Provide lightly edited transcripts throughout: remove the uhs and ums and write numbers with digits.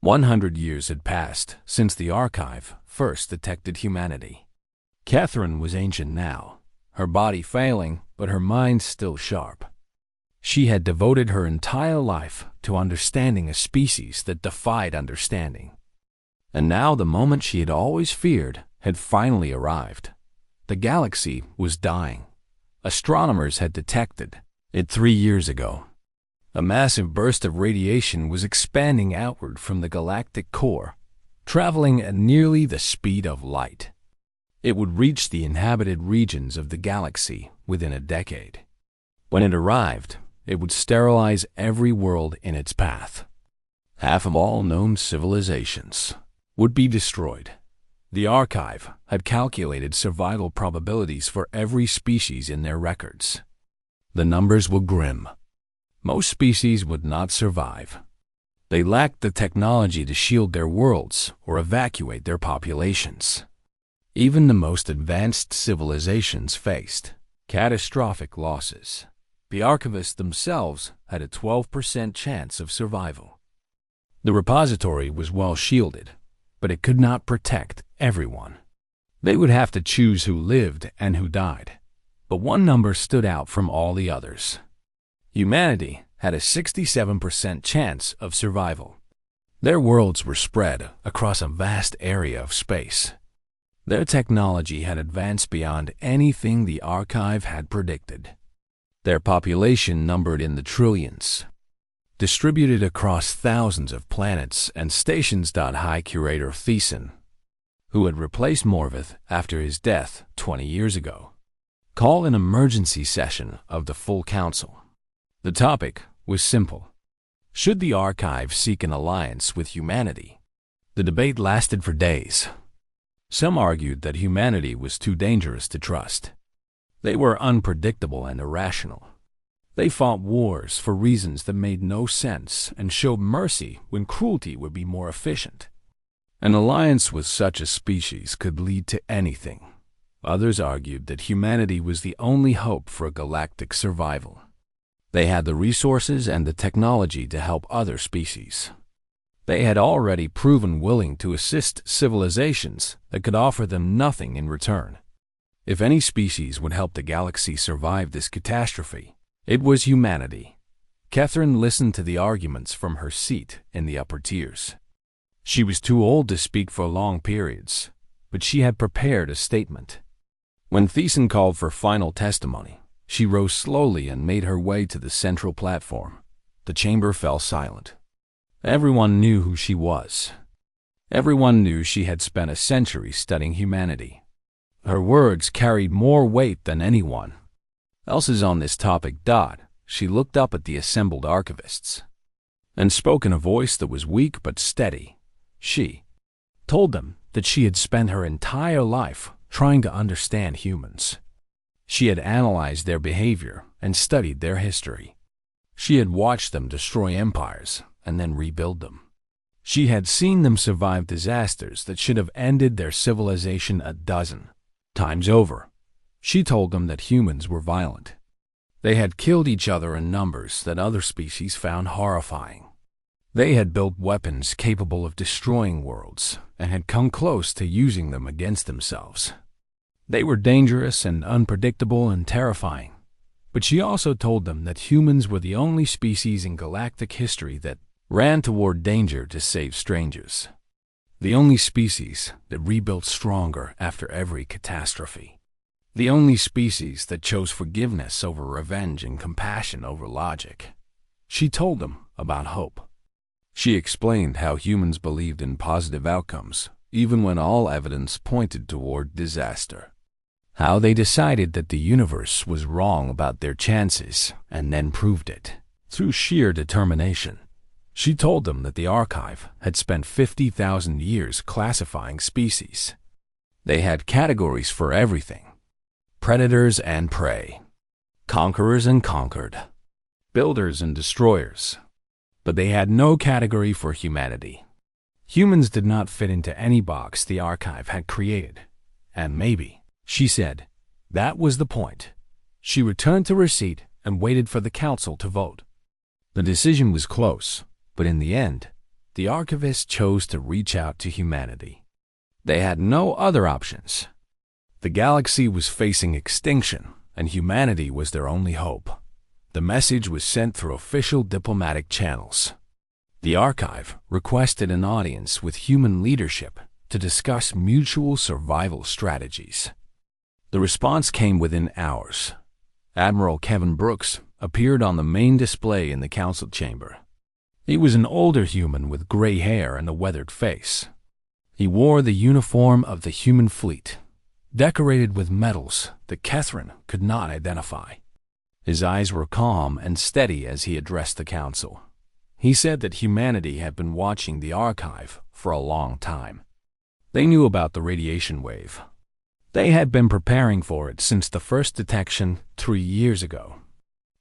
100 years had passed since the archive first detected humanity. Catherine was ancient now, her body failing, but her mind still sharp. She had devoted her entire life to understanding a species that defied understanding. And now the moment she had always feared had finally arrived. The galaxy was dying. Astronomers had detected it 3 years ago. A massive burst of radiation was expanding outward from the galactic core, traveling at nearly the speed of light. It would reach the inhabited regions of the galaxy within a decade. When it arrived, it would sterilize every world in its path. Half of all known civilizations would be destroyed. The archive had calculated survival probabilities for every species in their records. The numbers were grim. Most species would not survive. They lacked the technology to shield their worlds or evacuate their populations. Even the most advanced civilizations faced catastrophic losses. The archivists themselves had a 12% chance of survival. The repository was well shielded, but it could not protect everyone. They would have to choose who lived and who died. But one number stood out from all the others. Humanity had a 67% chance of survival. Their worlds were spread across a vast area of space. Their technology had advanced beyond anything the archive had predicted. Their population numbered in the trillions, distributed across thousands of planets and stations. High Curator Thiessen, who had replaced Morvith after his death 20 years ago, called an emergency session of the full council. The topic was simple. Should the archive seek an alliance with humanity? The debate lasted for days. Some argued that humanity was too dangerous to trust. They were unpredictable and irrational. They fought wars for reasons that made no sense and showed mercy when cruelty would be more efficient. An alliance with such a species could lead to anything. Others argued that humanity was the only hope for galactic survival. They had the resources and the technology to help other species. They had already proven willing to assist civilizations that could offer them nothing in return. If any species would help the galaxy survive this catastrophe, it was humanity. Catherine listened to the arguments from her seat in the upper tiers. She was too old to speak for long periods, but she had prepared a statement. When Thiessen called for final testimony, she rose slowly and made her way to the central platform. The chamber fell silent. Everyone knew who she was. Everyone knew she had spent a century studying humanity. Her words carried more weight than anyone else's on this topic. She looked up at the assembled archivists and spoke in a voice that was weak but steady. She told them that she had spent her entire life trying to understand humans. She had analyzed their behavior and studied their history. She had watched them destroy empires and then rebuild them. She had seen them survive disasters that should have ended their civilization a dozen times over. She told them that humans were violent. They had killed each other in numbers that other species found horrifying. They had built weapons capable of destroying worlds and had come close to using them against themselves. They were dangerous and unpredictable and terrifying, but she also told them that humans were the only species in galactic history that ran toward danger to save strangers. The only species that rebuilt stronger after every catastrophe. The only species that chose forgiveness over revenge and compassion over logic. She told them about hope. She explained how humans believed in positive outcomes, even when all evidence pointed toward disaster. How they decided that the universe was wrong about their chances and then proved it through sheer determination. She told them that the archive had spent 50,000 years classifying species. They had categories for everything: predators and prey, conquerors and conquered, builders and destroyers. But they had no category for humanity. Humans did not fit into any box the archive had created. And maybe, she said, that was the point. She returned to her seat and waited for the council to vote. The decision was close, but in the end, the archivists chose to reach out to humanity. They had no other options. The galaxy was facing extinction, and humanity was their only hope. The message was sent through official diplomatic channels. The archive requested an audience with human leadership to discuss mutual survival strategies. The response came within hours. Admiral Kevin Brooks appeared on the main display in the council chamber. He was an older human with gray hair and a weathered face. He wore the uniform of the human fleet, decorated with medals that Catherine could not identify. His eyes were calm and steady as he addressed the council. He said that humanity had been watching the archive for a long time. They knew about the radiation wave. They had been preparing for it since the first detection 3 years ago.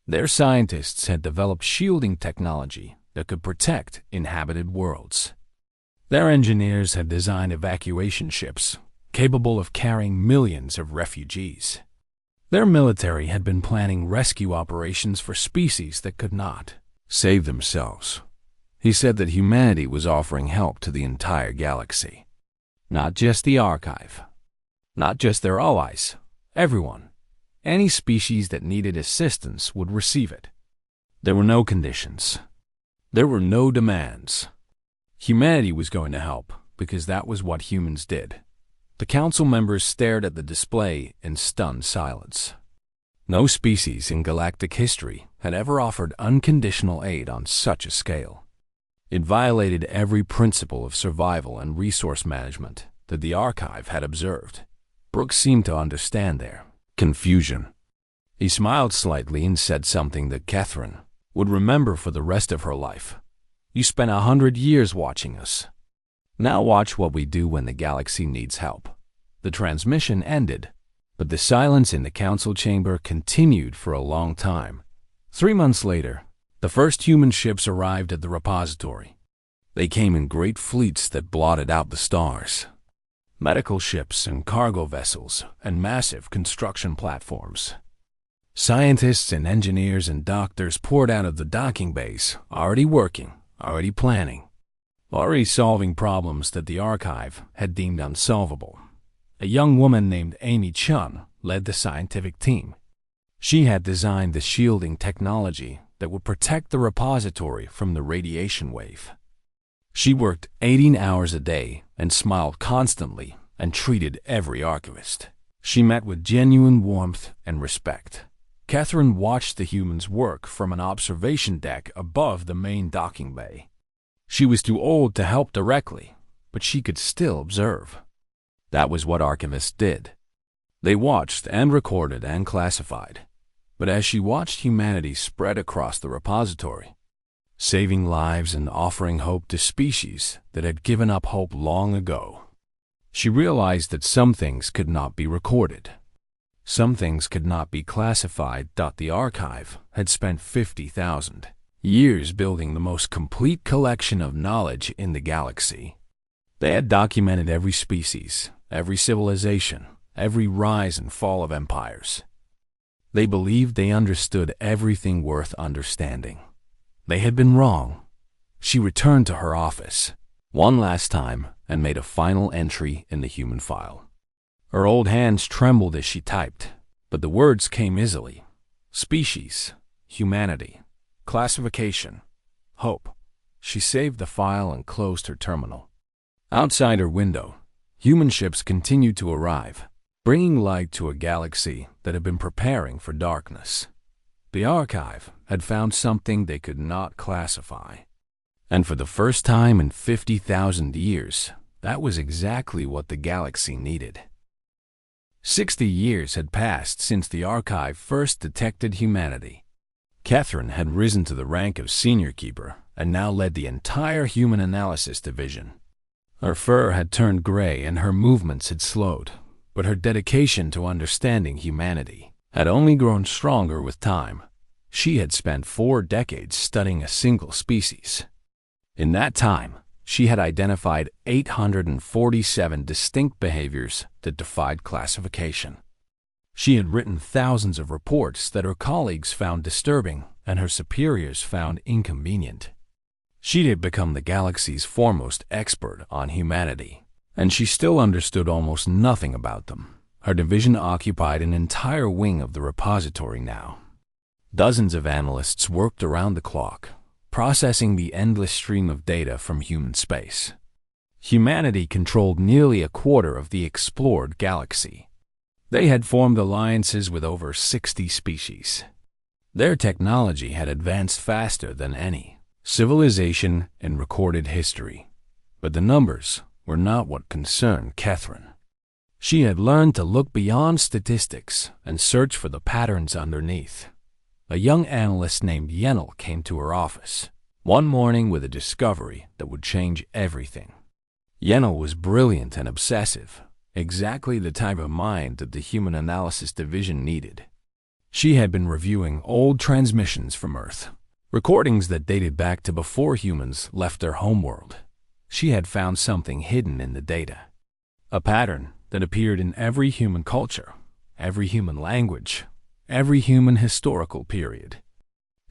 Their scientists had developed shielding technology that could protect inhabited worlds. Their engineers had designed evacuation ships capable of carrying millions of refugees. Their military had been planning rescue operations for species that could not save themselves. He said that humanity was offering help to the entire galaxy. Not just the archive. Not just their allies. Everyone. Any species that needed assistance would receive it. There were no conditions. There were no demands. Humanity was going to help because that was what humans did. The council members stared at the display in stunned silence. No species in galactic history had ever offered unconditional aid on such a scale. It violated every principle of survival and resource management that the archive had observed. Brooks seemed to understand their confusion. He smiled slightly and said something that Catherine would remember for the rest of her life. You spent 100 years watching us. Now watch what we do when the galaxy needs help. The transmission ended, but the silence in the council chamber continued for a long time. 3 months later, the first human ships arrived at the repository. They came in great fleets that blotted out the stars. Medical ships and cargo vessels and massive construction platforms. Scientists and engineers and doctors poured out of the docking bays, already working, already planning, already solving problems that the archive had deemed unsolvable. A young woman named Amy Chun led the scientific team. She had designed the shielding technology that would protect the repository from the radiation wave. She worked 18 hours a day and smiled constantly and treated every archivist. She met with genuine warmth and respect. Catherine watched the humans work from an observation deck above the main docking bay. She was too old to help directly, but she could still observe. That was what archivists did. They watched and recorded and classified. But as she watched humanity spread across the repository, saving lives and offering hope to species that had given up hope long ago, she realized that some things could not be recorded. Some things could not be classified. The archive had spent 50,000 years building the most complete collection of knowledge in the galaxy. They had documented every species, every civilization, every rise and fall of empires. They believed they understood everything worth understanding. They had been wrong. She returned to her office one last time and made a final entry in the human file. Her old hands trembled as she typed, but the words came easily. Species, humanity, classification, hope. She saved the file and closed her terminal. Outside her window, human ships continued to arrive, bringing light to a galaxy that had been preparing for darkness. The archive had found something they could not classify. And for the first time in 50,000 years, that was exactly what the galaxy needed. 60 years had passed since the archive first detected humanity. Catherine had risen to the rank of senior keeper and now led the entire human analysis division. Her fur had turned gray and her movements had slowed, but her dedication to understanding humanity had only grown stronger with time. She had spent 4 decades studying a single species. In that time, she had identified 847 distinct behaviors that defied classification. She had written thousands of reports that her colleagues found disturbing and her superiors found inconvenient. She had become the galaxy's foremost expert on humanity, and she still understood almost nothing about them. Her division occupied an entire wing of the repository now. Dozens of analysts worked around the clock, processing the endless stream of data from human space. Humanity controlled nearly a quarter of the explored galaxy. They had formed alliances with over 60 species. Their technology had advanced faster than any civilization in recorded history. But the numbers were not what concerned Catherine. She had learned to look beyond statistics and search for the patterns underneath. A young analyst named Yenel came to her office one morning with a discovery that would change everything. Yenel was brilliant and obsessive, exactly the type of mind that the Human Analysis Division needed. She had been reviewing old transmissions from Earth, recordings that dated back to before humans left their homeworld. She had found something hidden in the data, a pattern that appeared in every human culture, every human language, every human historical period.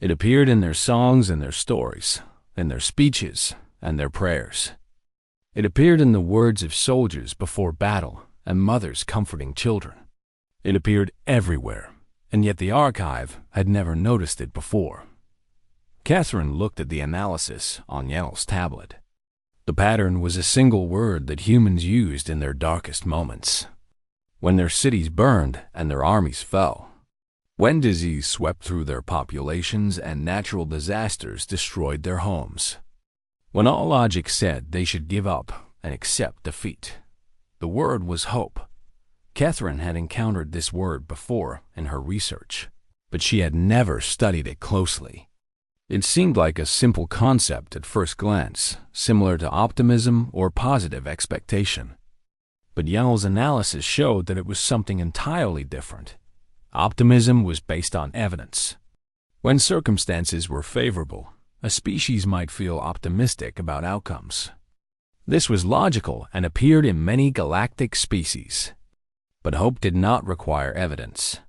It appeared in their songs and their stories, in their speeches and their prayers. It appeared in the words of soldiers before battle and mothers comforting children. It appeared everywhere, and yet the archive had never noticed it before. Catherine looked at the analysis on Yenel's tablet. The pattern was a single word that humans used in their darkest moments. When their cities burned and their armies fell. When disease swept through their populations and natural disasters destroyed their homes. When all logic said they should give up and accept defeat. The word was hope. Catherine had encountered this word before in her research, but she had never studied it closely. It seemed like a simple concept at first glance, similar to optimism or positive expectation. But Yenel's analysis showed that it was something entirely different. Optimism was based on evidence. When circumstances were favorable, a species might feel optimistic about outcomes. This was logical and appeared in many galactic species. But hope did not require evidence.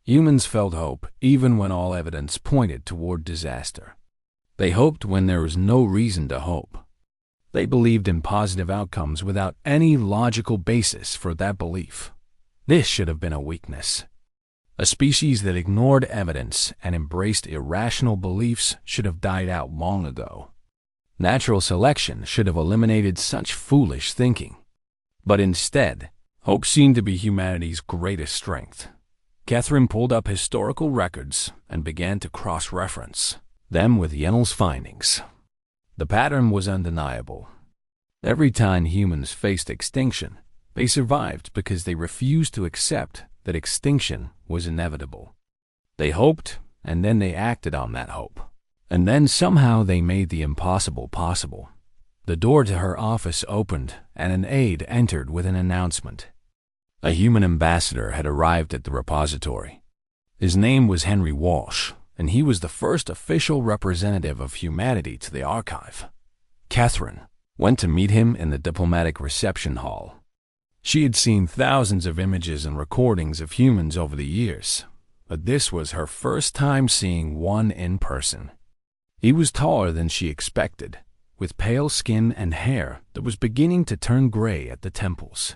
Humans felt hope even when all evidence pointed toward disaster. They hoped when there was no reason to hope. They believed in positive outcomes without any logical basis for that belief. This should have been a weakness. A species that ignored evidence and embraced irrational beliefs should have died out long ago. Natural selection should have eliminated such foolish thinking. But instead, hope seemed to be humanity's greatest strength. Catherine pulled up historical records and began to cross-reference them with Yenel's findings. The pattern was undeniable. Every time humans faced extinction, they survived because they refused to accept that extinction was inevitable. They hoped, and then they acted on that hope. And then somehow they made the impossible possible. The door to her office opened, and an aide entered with an announcement. A human ambassador had arrived at the repository. His name was Henry Walsh, and he was the first official representative of humanity to the archive. Catherine went to meet him in the diplomatic reception hall. She had seen thousands of images and recordings of humans over the years, but this was her first time seeing one in person. He was taller than she expected, with pale skin and hair that was beginning to turn gray at the temples.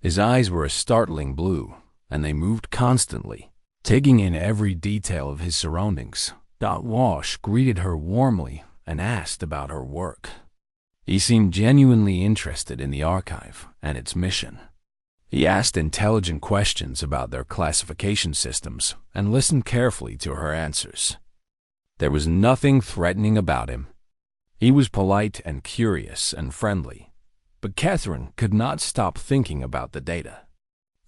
His eyes were a startling blue, and they moved constantly, taking in every detail of his surroundings. Walsh greeted her warmly and asked about her work. He seemed genuinely interested in the archive and its mission. He asked intelligent questions about their classification systems and listened carefully to her answers. There was nothing threatening about him. He was polite and curious and friendly, but Catherine could not stop thinking about the data.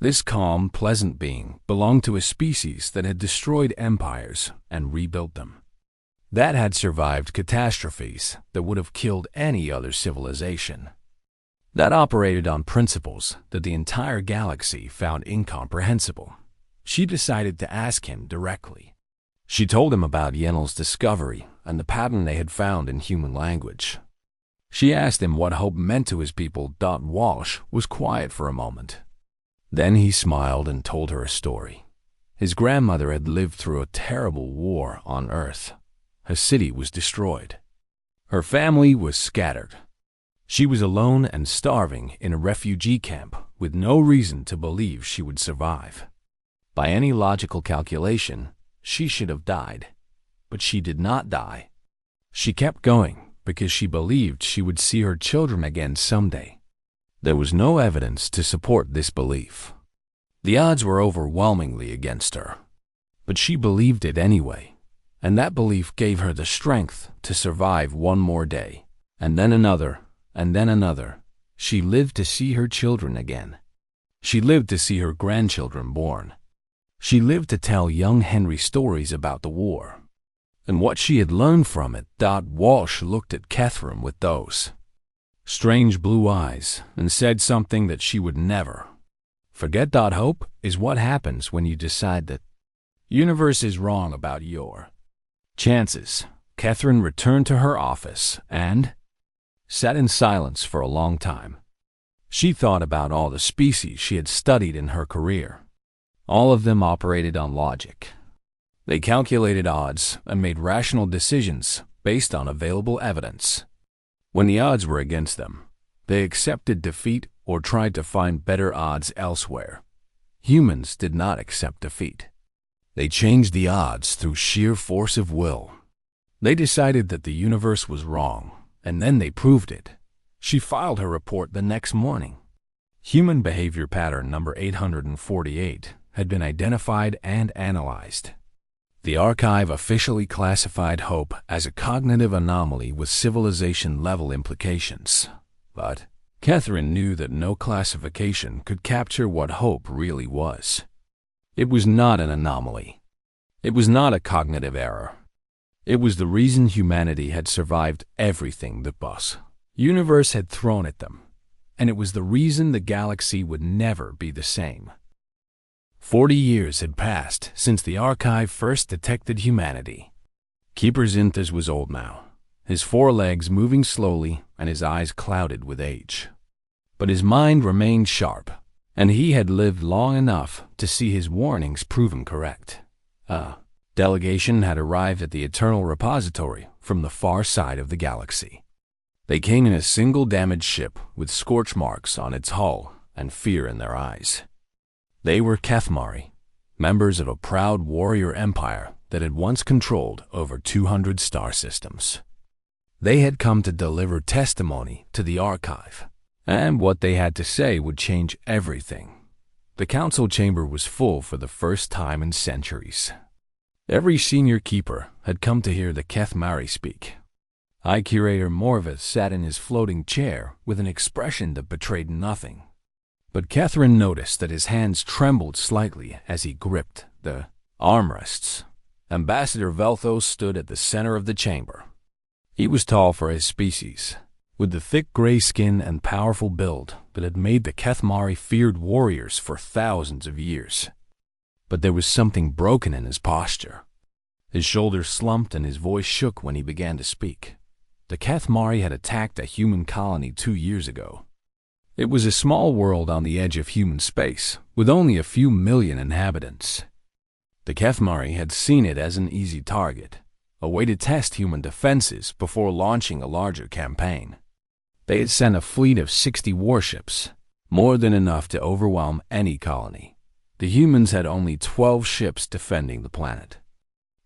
This calm, pleasant being belonged to a species that had destroyed empires and rebuilt them, that had survived catastrophes that would have killed any other civilization, that operated on principles that the entire galaxy found incomprehensible. She decided to ask him directly. She told him about Yenel's discovery and the pattern they had found in human language. She asked him what hope meant to his people. Walsh was quiet for a moment. Then he smiled and told her a story. His grandmother had lived through a terrible war on Earth. Her city was destroyed. Her family was scattered. She was alone and starving in a refugee camp with no reason to believe she would survive. By any logical calculation, she should have died. But she did not die. She kept going because she believed she would see her children again someday. There was no evidence to support this belief. The odds were overwhelmingly against her. But she believed it anyway, and that belief gave her the strength to survive one more day, and then another, and then another. She lived to see her children again. She lived to see her grandchildren born. She lived to tell young Henry stories about the war, and what she had learned from it. Walsh looked at Catherine with those strange blue eyes and said something that she would never forget. Hope is what happens when you decide that universe is wrong about your chances. Catherine returned to her office and sat in silence for a long time. She thought about all the species she had studied in her career. All of them operated on logic. They calculated odds and made rational decisions based on available evidence. When the odds were against them, they accepted defeat or tried to find better odds elsewhere. Humans did not accept defeat. They changed the odds through sheer force of will. They decided that the universe was wrong, and then they proved it. She filed her report the next morning. Human behavior pattern number 848 had been identified and analyzed. The archive officially classified Hope as a cognitive anomaly with civilization-level implications. But Catherine knew that no classification could capture what Hope really was. It was not an anomaly. It was not a cognitive error. It was the reason humanity had survived everything the universe had thrown at them, and it was the reason the galaxy would never be the same. 40 years had passed since the archive first detected humanity. Keeper Zinthas was old now, his forelegs moving slowly and his eyes clouded with age. But his mind remained sharp, and he had lived long enough to see his warnings proven correct. A delegation had arrived at the Eternal Repository from the far side of the galaxy. They came in a single damaged ship with scorch marks on its hull and fear in their eyes. They were Kethmari, members of a proud warrior empire that had once controlled over 200 star systems. They had come to deliver testimony to the archive, and what they had to say would change everything. The council chamber was full for the first time in centuries. Every senior keeper had come to hear the Kethmari speak. High Curator Morvis sat in his floating chair with an expression that betrayed nothing. But Catherine noticed that his hands trembled slightly as he gripped the armrests. Ambassador Velthos stood at the center of the chamber. He was tall for his species, with the thick gray skin and powerful build that had made the Kethmari feared warriors for thousands of years. But there was something broken in his posture. His shoulders slumped and his voice shook when he began to speak. The Kethmari had attacked a human colony 2 years ago. It was a small world on the edge of human space, with only a few million inhabitants. The Kethmari had seen it as an easy target, a way to test human defenses before launching a larger campaign. They had sent a fleet of 60 warships, more than enough to overwhelm any colony. The humans had only 12 ships defending the planet.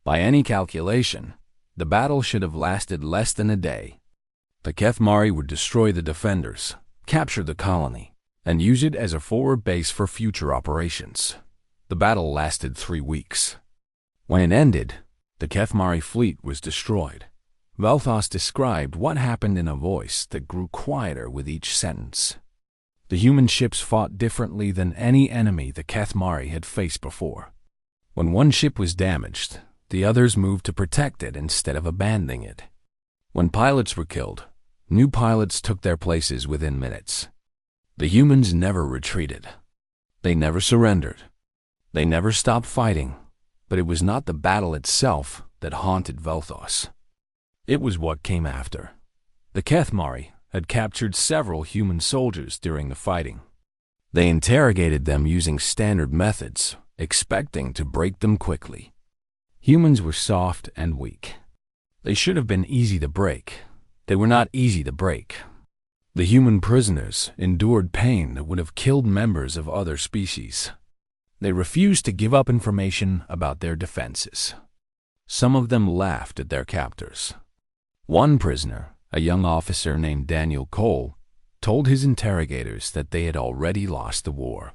By any calculation, the battle should have lasted less than a day. The Kethmari would destroy the defenders, capture the colony, and use it as a forward base for future operations. The battle lasted 3 weeks. When it ended, the Kethmari fleet was destroyed. Velthos described what happened in a voice that grew quieter with each sentence. The human ships fought differently than any enemy the Kethmari had faced before. When one ship was damaged, the others moved to protect it instead of abandoning it. When pilots were killed, new pilots took their places within minutes. The humans never retreated. They never surrendered. They never stopped fighting, but it was not the battle itself that haunted Velthos. It was what came after. The Kethmari had captured several human soldiers during the fighting. They interrogated them using standard methods, expecting to break them quickly. Humans were soft and weak. They should have been easy to break, They were not easy to break. The human prisoners endured pain that would have killed members of other species. They refused to give up information about their defenses. Some of them laughed at their captors. One prisoner, a young officer named Daniel Cole, told his interrogators that they had already lost the war.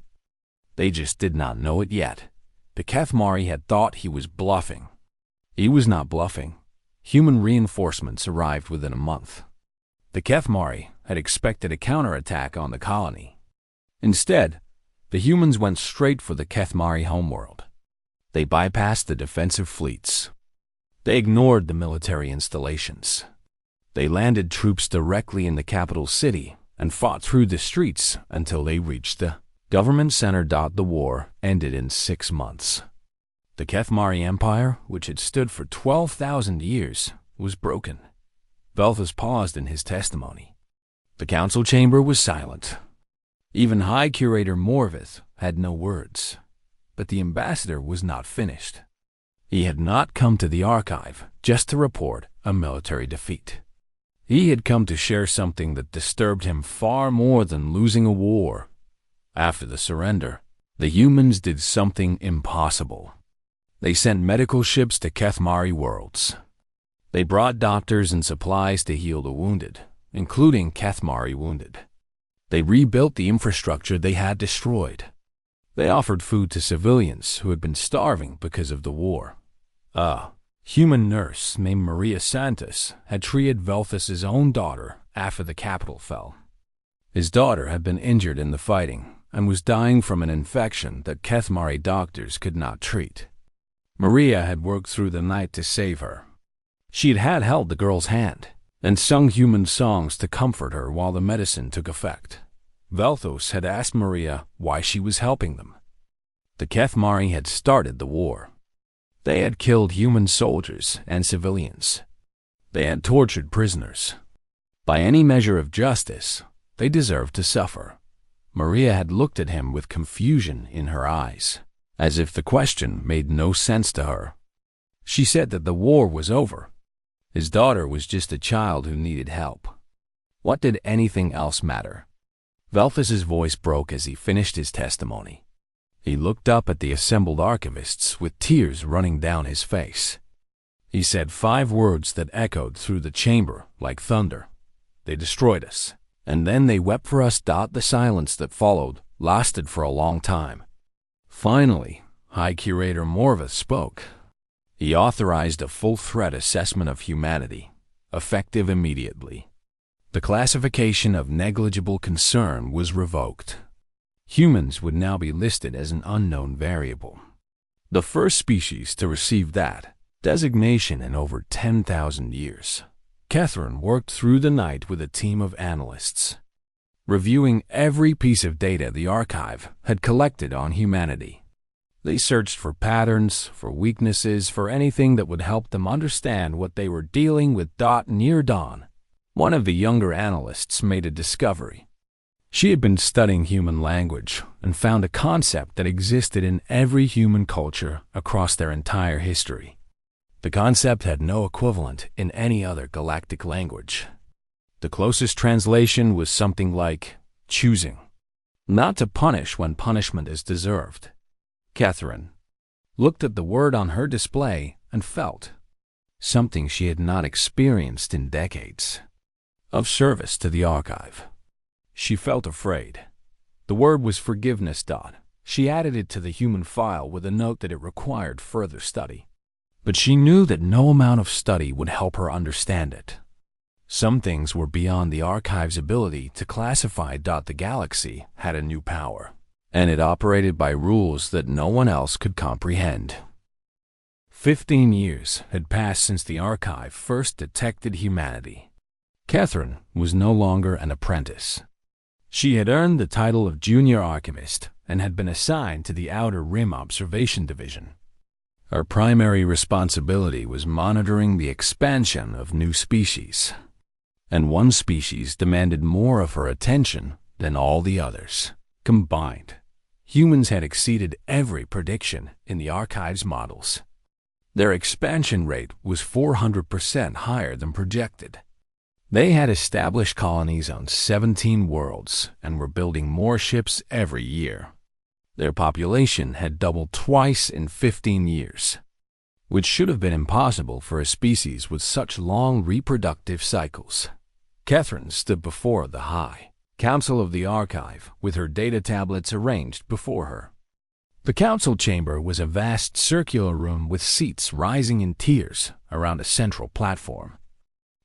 They just did not know it yet. The Kethmari had thought he was bluffing. He was not bluffing. Human reinforcements arrived within a month. The Kethmari had expected a counterattack on the colony. Instead, the humans went straight for the Kethmari homeworld. They bypassed the defensive fleets. They ignored the military installations. They landed troops directly in the capital city and fought through the streets until they reached the government center. The war ended in 6 months. The Kethmari Empire, which had stood for 12,000 years, was broken. Velthus paused in his testimony. The council chamber was silent. Even High Curator Morvith had no words. But the ambassador was not finished. He had not come to the archive just to report a military defeat. He had come to share something that disturbed him far more than losing a war. After the surrender, the humans did something impossible. They sent medical ships to Kethmari worlds. They brought doctors and supplies to heal the wounded, including Kethmari wounded. They rebuilt the infrastructure they had destroyed. They offered food to civilians who had been starving because of the war. A human nurse named Maria Santos had treated Velthus's own daughter after the capital fell. His daughter had been injured in the fighting and was dying from an infection that Kethmari doctors could not treat. Maria had worked through the night to save her. She had held the girl's hand and sung human songs to comfort her while the medicine took effect. Velthus had asked Maria why she was helping them. The Kethmari had started the war. They had killed human soldiers and civilians. They had tortured prisoners. By any measure of justice, they deserved to suffer. Maria had looked at him with confusion in her eyes, as if the question made no sense to her. She said that the war was over. His daughter was just a child who needed help. What did anything else matter? Velthus's voice broke as he finished his testimony. He looked up at the assembled archivists with tears running down his face. He said 5 words that echoed through the chamber like thunder. They destroyed us, and then they wept for us. The silence that followed lasted for a long time. Finally, High Curator Morvith spoke. He authorized a full threat assessment of humanity, effective immediately. The classification of negligible concern was revoked. Humans would now be listed as an unknown variable. The first species to receive that designation in over 10,000 years. Catherine worked through the night with a team of analysts, reviewing every piece of data the archive had collected on humanity. They searched for patterns, for weaknesses, for anything that would help them understand what they were dealing with. Near dawn, one of the younger analysts made a discovery. She had been studying human language and found a concept that existed in every human culture across their entire history. The concept had no equivalent in any other galactic language. The closest translation was something like choosing, not to punish when punishment is deserved. Catherine looked at the word on her display and felt something she had not experienced in decades of service to the archive. She felt afraid. The word was forgiveness. She added it to the human file with a note that it required further study. But she knew that no amount of study would help her understand it. Some things were beyond the archive's ability to classify. The galaxy had a new power, and it operated by rules that no one else could comprehend. 15 years had passed since the archive first detected humanity. Catherine was no longer an apprentice. She had earned the title of Junior Archivist and had been assigned to the Outer Rim Observation Division. Her primary responsibility was monitoring the expansion of new species, and one species demanded more of her attention than all the others combined. Humans had exceeded every prediction in the archive's models. Their expansion rate was 400% higher than projected. They had established colonies on 17 worlds and were building more ships every year. Their population had doubled twice in 15 years, which should have been impossible for a species with such long reproductive cycles. Catherine stood before the High Council of the Archive with her data tablets arranged before her. The council chamber was a vast circular room with seats rising in tiers around a central platform.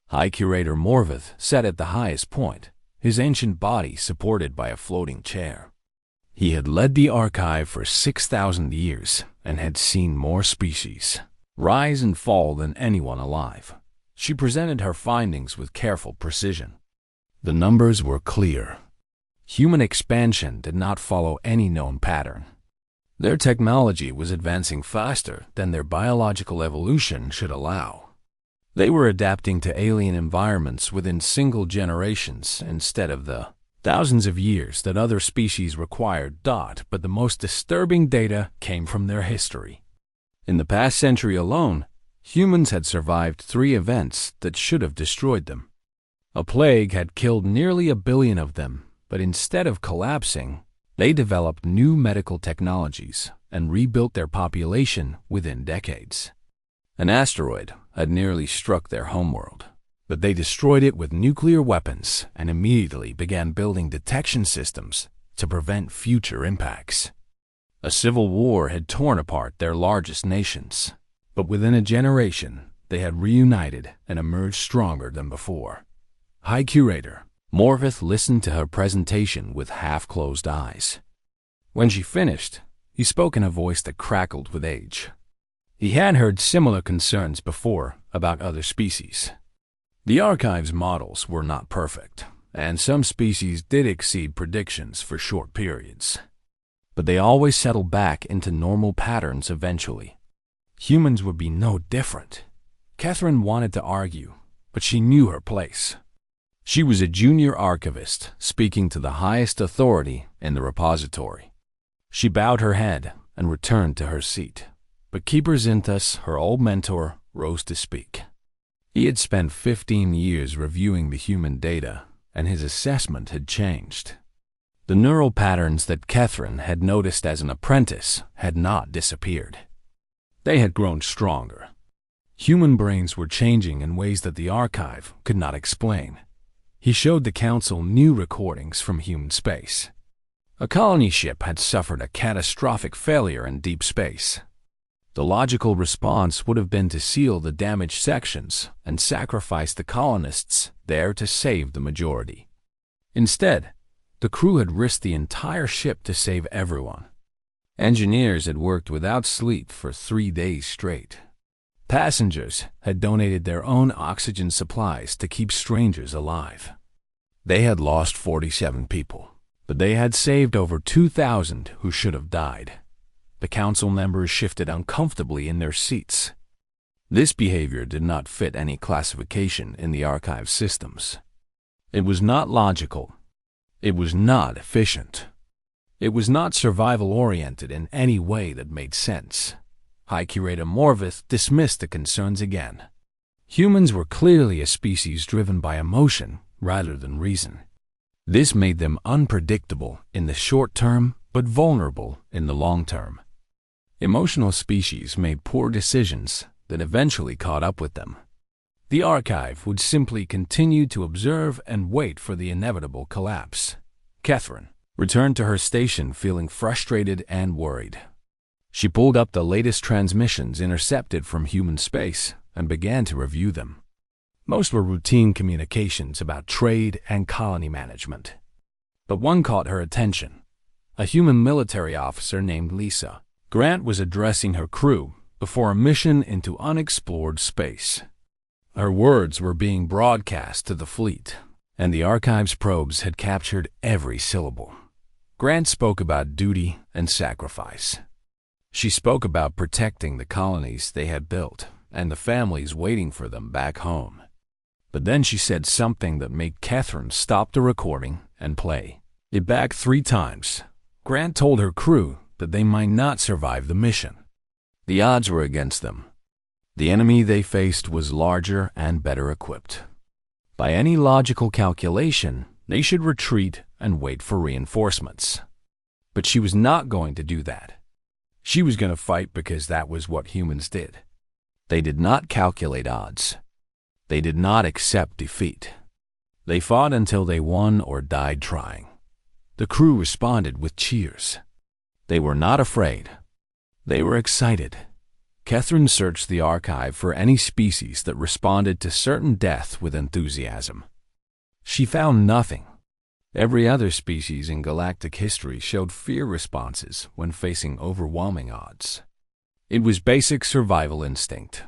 High Curator Morvith sat at the highest point, his ancient body supported by a floating chair. He had led the archive for 6,000 years and had seen more species rise and fall than anyone alive. She presented her findings with careful precision. The numbers were clear. Human expansion did not follow any known pattern. Their technology was advancing faster than their biological evolution should allow. They were adapting to alien environments within single generations instead of the thousands of years that other species required. But the most disturbing data came from their history. In the past century alone, humans had survived 3 events that should have destroyed them. A plague had killed nearly 1 billion of them, but instead of collapsing, they developed new medical technologies and rebuilt their population within decades. An asteroid had nearly struck their homeworld, but they destroyed it with nuclear weapons and immediately began building detection systems to prevent future impacts. A civil war had torn apart their largest nations, but within a generation, they had reunited and emerged stronger than before. High Curator Morvith listened to her presentation with half-closed eyes. When she finished, he spoke in a voice that crackled with age. He had heard similar concerns before about other species. The archive's models were not perfect, and some species did exceed predictions for short periods. But they always settled back into normal patterns eventually. Humans would be no different. Catherine wanted to argue, but she knew her place. She was a junior archivist speaking to the highest authority in the repository. She bowed her head and returned to her seat, but Keeper Zinthus, her old mentor, rose to speak. He had spent 15 years reviewing the human data, and his assessment had changed. The neural patterns that Catherine had noticed as an apprentice had not disappeared. They had grown stronger. Human brains were changing in ways that the archive could not explain. He showed the council new recordings from human space. A colony ship had suffered a catastrophic failure in deep space. The logical response would have been to seal the damaged sections and sacrifice the colonists there to save the majority. Instead, the crew had risked the entire ship to save everyone. Engineers had worked without sleep for 3 days straight. Passengers had donated their own oxygen supplies to keep strangers alive. They had lost 47 people, but they had saved over 2,000 who should have died. The council members shifted uncomfortably in their seats. This behavior did not fit any classification in the archive systems. It was not logical. It was not efficient. It was not survival-oriented in any way that made sense. High Curator Morvith dismissed the concerns again. Humans were clearly a species driven by emotion rather than reason. This made them unpredictable in the short term, but vulnerable in the long term. Emotional species made poor decisions that eventually caught up with them. The archive would simply continue to observe and wait for the inevitable collapse. Catherine returned to her station feeling frustrated and worried. She pulled up the latest transmissions intercepted from human space and began to review them. Most were routine communications about trade and colony management. But one caught her attention. A human military officer named Lisa Grant was addressing her crew before a mission into unexplored space. Her words were being broadcast to the fleet, and the archive's probes had captured every syllable. Grant spoke about duty and sacrifice. She spoke about protecting the colonies they had built and the families waiting for them back home. But then she said something that made Catherine stop the recording and play it back 3 times. Grant told her crew that they might not survive the mission. The odds were against them. The enemy they faced was larger and better equipped. By any logical calculation, they should retreat and wait for reinforcements. But she was not going to do that. She was going to fight because that was what humans did. They did not calculate odds. They did not accept defeat. They fought until they won or died trying. The crew responded with cheers. They were not afraid. They were excited. Catherine searched the archive for any species that responded to certain death with enthusiasm. She found nothing. Every other species in galactic history showed fear responses when facing overwhelming odds. It was basic survival instinct.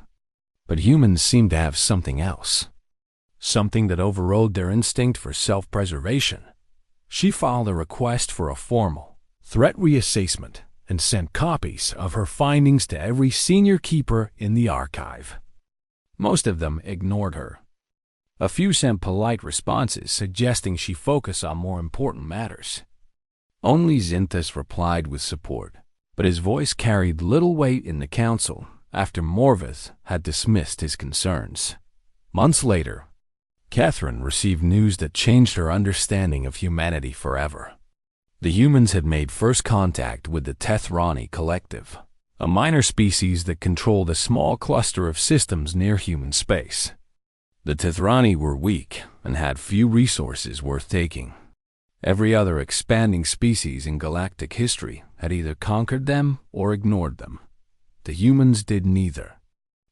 But humans seemed to have something else. Something that overrode their instinct for self-preservation. She filed a request for a formal threat reassessment and sent copies of her findings to every senior keeper in the archive. Most of them ignored her. A few sent polite responses suggesting she focus on more important matters. Only Xynthus replied with support, but his voice carried little weight in the council after Morvith had dismissed his concerns. Months later, Catherine received news that changed her understanding of humanity forever. The humans had made first contact with the Tethrani Collective, a minor species that controlled a small cluster of systems near human space. The Tethrani were weak and had few resources worth taking. Every other expanding species in galactic history had either conquered them or ignored them. The humans did neither.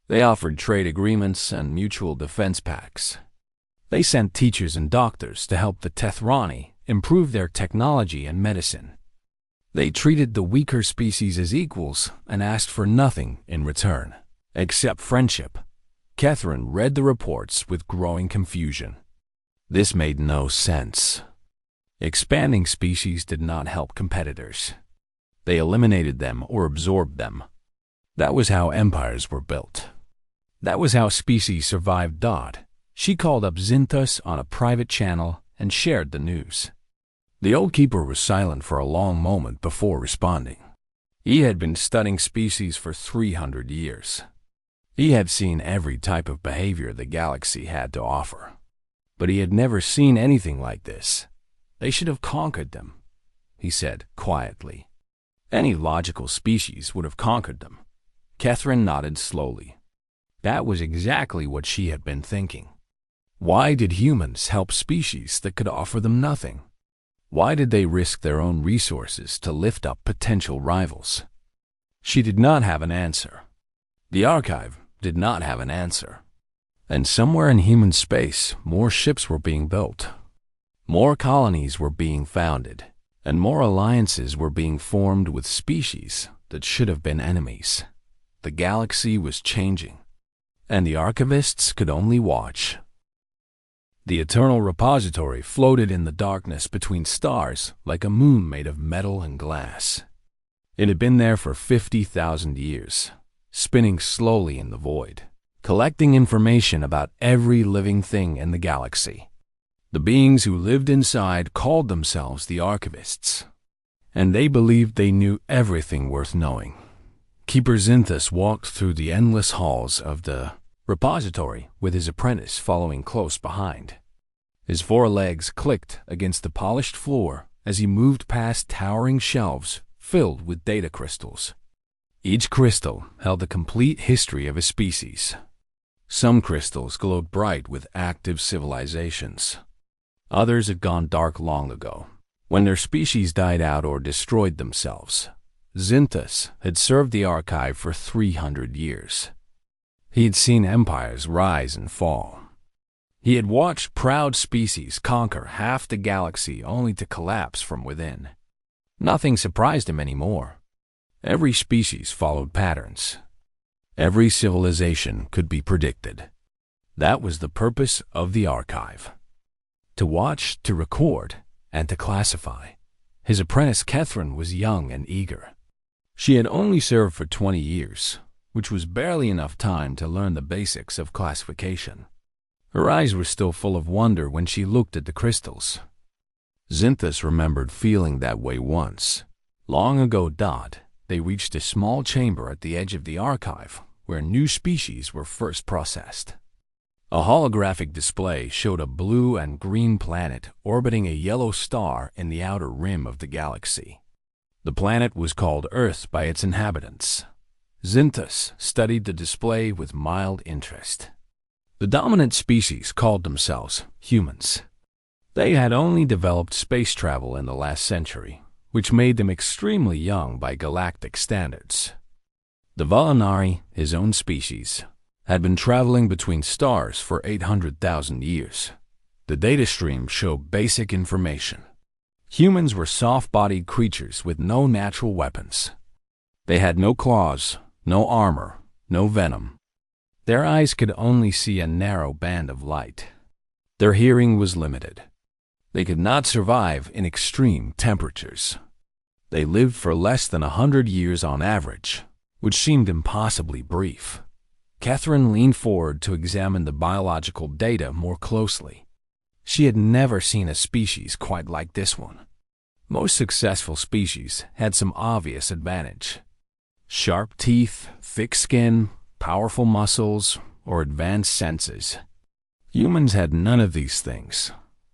They offered trade agreements and mutual defense pacts. They sent teachers and doctors to help the Tethrani improve their technology and medicine. They treated the weaker species as equals and asked for nothing in return, except friendship. Catherine read the reports with growing confusion. This made no sense. Expanding species did not help competitors. They eliminated them or absorbed them. That was how empires were built. That was how species survived. She called up Xynthus on a private channel and shared the news. The old keeper was silent for a long moment before responding. He had been studying species for 300 years. He had seen every type of behavior the galaxy had to offer. But he had never seen anything like this. They should have conquered them, he said quietly. Any logical species would have conquered them. Catherine nodded slowly. That was exactly what she had been thinking. Why did humans help species that could offer them nothing? Why did they risk their own resources to lift up potential rivals? She did not have an answer. The archive did not have an answer. And somewhere in human space, more ships were being built. More colonies were being founded, and more alliances were being formed with species that should have been enemies. The galaxy was changing, and the archivists could only watch. The eternal repository floated in the darkness between stars like a moon made of metal and glass. It had been there for 50,000 years, spinning slowly in the void, collecting information about every living thing in the galaxy. The beings who lived inside called themselves the Archivists, and they believed they knew everything worth knowing. Keeper Xynthus walked through the endless halls of the repository with his apprentice following close behind. His four legs clicked against the polished floor as he moved past towering shelves filled with data crystals. Each crystal held a complete history of a species. Some crystals glowed bright with active civilizations. Others had gone dark long ago, when their species died out or destroyed themselves. Xynthus had served the archive for 300 years. He had seen empires rise and fall. He had watched proud species conquer half the galaxy only to collapse from within. Nothing surprised him anymore. Every species followed patterns. Every civilization could be predicted. That was the purpose of the archive. To watch, to record, and to classify. His apprentice Catherine was young and eager. She had only served for 20 years, which was barely enough time to learn the basics of classification. Her eyes were still full of wonder when she looked at the crystals. Xynthus remembered feeling that way once. Long ago, they reached a small chamber at the edge of the archive where new species were first processed. A holographic display showed a blue and green planet orbiting a yellow star in the outer rim of the galaxy. The planet was called Earth by its inhabitants. Zinthus studied the display with mild interest. The dominant species called themselves humans. They had only developed space travel in the last century, which made them extremely young by galactic standards. The Valinari, his own species, had been traveling between stars for 800,000 years. The data stream showed basic information. Humans were soft-bodied creatures with no natural weapons. They had no claws, no armor, no venom. Their eyes could only see a narrow band of light. Their hearing was limited. They could not survive in extreme temperatures. They lived for less than 100 years on average, which seemed impossibly brief. Catherine leaned forward to examine the biological data more closely. She had never seen a species quite like this one. Most successful species had some obvious advantage. Sharp teeth, thick skin, powerful muscles, or advanced senses. Humans had none of these things.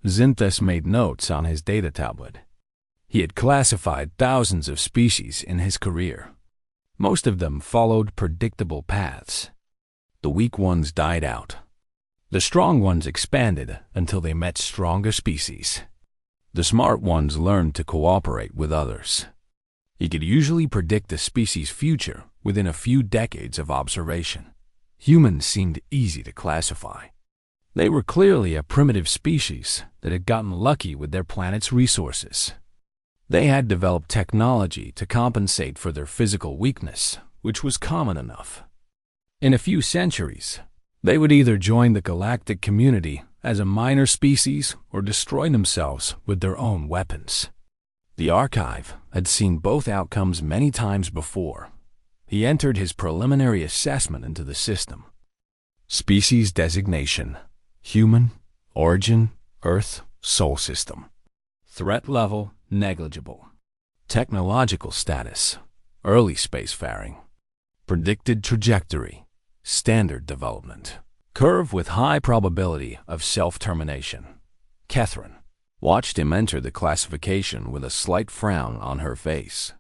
Zinthus made notes on his data tablet. He had classified thousands of species in his career. Most of them followed predictable paths. The weak ones died out. The strong ones expanded until they met stronger species. The smart ones learned to cooperate with others. He could usually predict a species' future within a few decades of observation. Humans seemed easy to classify. They were clearly a primitive species that had gotten lucky with their planet's resources. They had developed technology to compensate for their physical weakness, which was common enough. In a few centuries, they would either join the galactic community as a minor species or destroy themselves with their own weapons. The archive had seen both outcomes many times before. He entered his preliminary assessment into the system. Species designation: human, origin, Earth, Sol system. Threat level: negligible. Technological status: early spacefaring. Predicted trajectory: standard development. Curve with high probability of self-termination. Catherine watched him enter the classification with a slight frown on her face.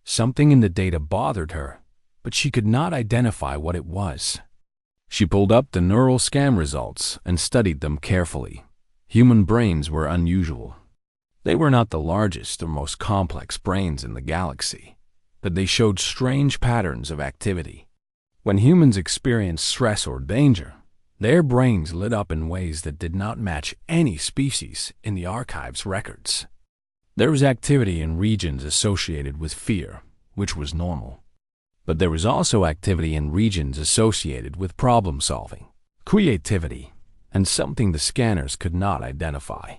Something in the data bothered her, but she could not identify what it was. She pulled up the neural scan results and studied them carefully. Human brains were unusual. They were not the largest or most complex brains in the galaxy, but they showed strange patterns of activity. When humans experienced stress or danger, their brains lit up in ways that did not match any species in the archive's records. There was activity in regions associated with fear, which was normal. But there was also activity in regions associated with problem-solving, creativity, and something the scanners could not identify.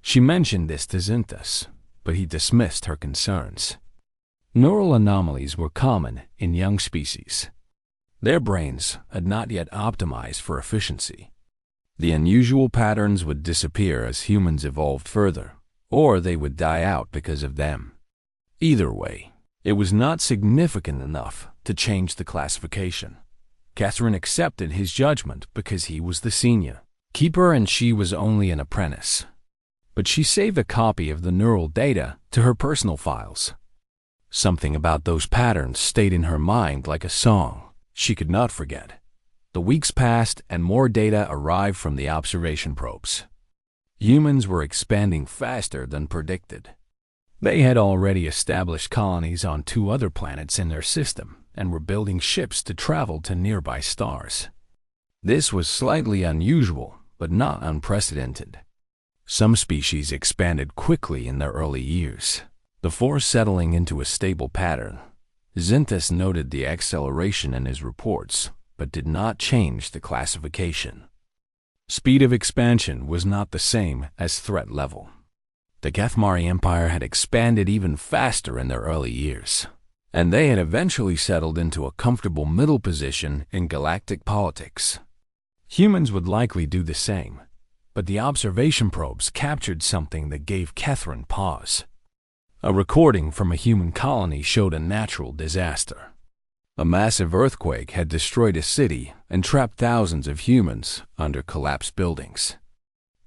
She mentioned this to Zinthus, but he dismissed her concerns. Neural anomalies were common in young species. Their brains had not yet optimized for efficiency. The unusual patterns would disappear as humans evolved further, or they would die out because of them. Either way, it was not significant enough to change the classification. Catherine accepted his judgment because he was the senior keeper and she was only an apprentice. But she saved a copy of the neural data to her personal files. Something about those patterns stayed in her mind like a song she could not forget. The weeks passed and more data arrived from the observation probes. Humans were expanding faster than predicted. They had already established colonies on 2 other planets in their system and were building ships to travel to nearby stars. This was slightly unusual, but not unprecedented. Some species expanded quickly in their early years, before settling into a stable pattern. Zinthus noted the acceleration in his reports, but did not change the classification. Speed of expansion was not the same as threat level. The Cathmari Empire had expanded even faster in their early years, and they had eventually settled into a comfortable middle position in galactic politics. Humans would likely do the same, but the observation probes captured something that gave Catherine pause. A recording from a human colony showed a natural disaster. A massive earthquake had destroyed a city and trapped thousands of humans under collapsed buildings.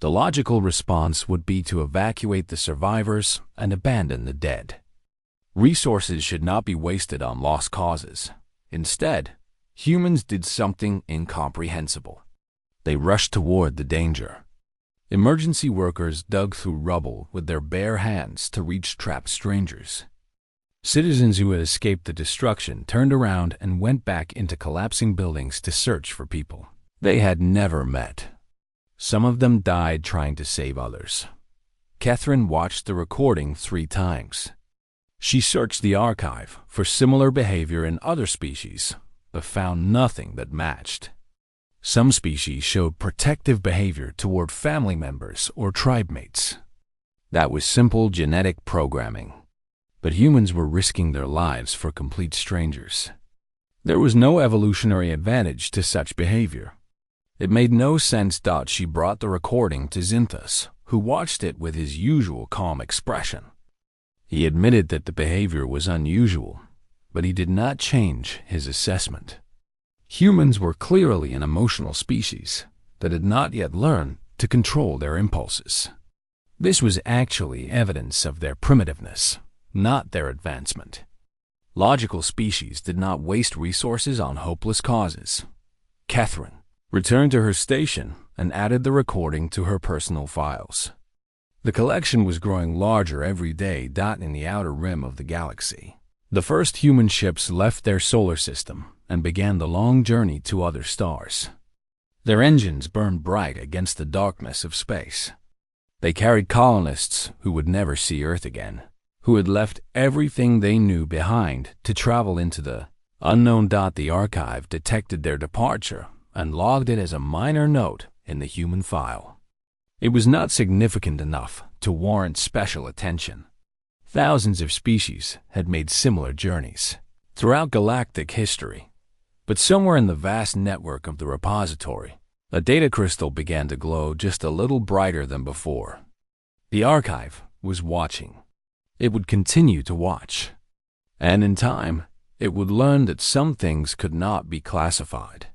The logical response would be to evacuate the survivors and abandon the dead. Resources should not be wasted on lost causes. Instead, humans did something incomprehensible. They rushed toward the danger. Emergency workers dug through rubble with their bare hands to reach trapped strangers. Citizens who had escaped the destruction turned around and went back into collapsing buildings to search for people they had never met. Some of them died trying to save others. Catherine watched the recording 3 times. She searched the archive for similar behavior in other species, but found nothing that matched. Some species showed protective behavior toward family members or tribe mates. That was simple genetic programming. But humans were risking their lives for complete strangers. There was no evolutionary advantage to such behavior. It made no sense. She brought the recording to Zinthus, who watched it with his usual calm expression. He admitted that the behavior was unusual, but he did not change his assessment. Humans were clearly an emotional species that had not yet learned to control their impulses. This was actually evidence of their primitiveness, not their advancement. Logical species did not waste resources on hopeless causes. Catherine returned to her station and added the recording to her personal files. The collection was growing larger every day. In the outer rim of the galaxy, the first human ships left their solar system and began the long journey to other stars. Their engines burned bright against the darkness of space. They carried colonists who would never see Earth again, who had left everything they knew behind to travel into the unknown. The archive detected their departure and logged it as a minor note in the human file. It was not significant enough to warrant special attention. Thousands of species had made similar journeys throughout galactic history, but somewhere in the vast network of the repository, a data crystal began to glow just a little brighter than before. The archive was watching. It would continue to watch, and in time, it would learn that some things could not be classified.